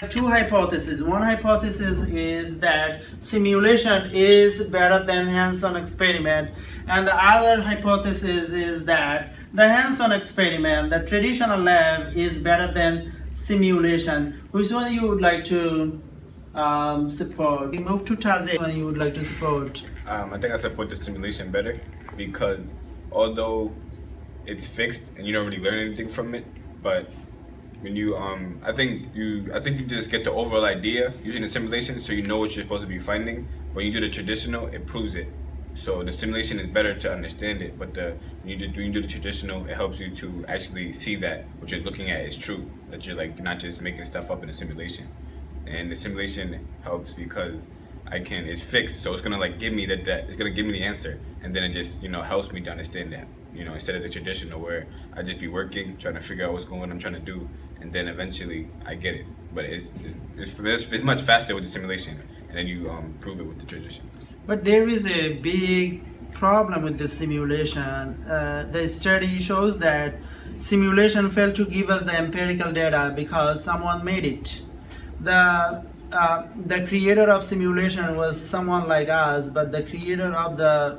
Two hypotheses. One hypothesis is that simulation is better than hands-on experiment, and the other hypothesis is that the hands-on experiment, the traditional lab, is better than simulation. Which one you would like to support? We move to Taze. Which one you would like to support? I think I support the simulation better because although it's fixed and you don't really learn anything from it, but when you I think you just get the overall idea using the simulation, so you know what you're supposed to be finding. When you do the traditional, it proves it. So the simulation is better to understand it, but when you do the traditional, it helps you to actually see that what you're looking at is true. That you're not just making stuff up in the simulation. And the simulation helps because it's fixed, so it's gonna give me it's gonna give me the answer, and then it just helps me to understand that, instead of the traditional where I just be working trying to figure out what's going on, I'm trying to do, and then eventually I get it. But it's much faster with the simulation, and then you prove it with the tradition. But there is a big problem with the simulation. The study shows that simulation failed to give us the empirical data because someone made it. The creator of simulation was someone like us, but the creator of the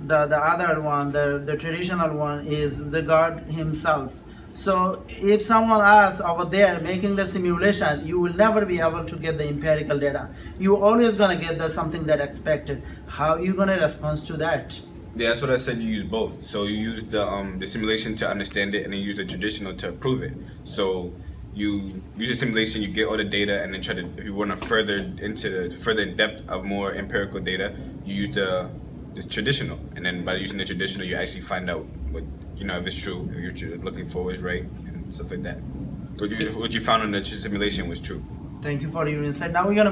other one, the traditional one, is the God himself. So if someone else over there making the simulation, you will never be able to get the empirical data. You're always gonna get something that expected. How you gonna respond to that? Yeah, that's what I said. You use both. So you use the simulation to understand it, and then you use the traditional to prove it. So you use the simulation, you get all the data, and then if you want to further in depth of more empirical data, you use this traditional, and then by using the traditional, you actually find out what if it's true, if you're looking for is right, and stuff like that. What you found in the simulation was true. Thank you for your insight. Now we're gonna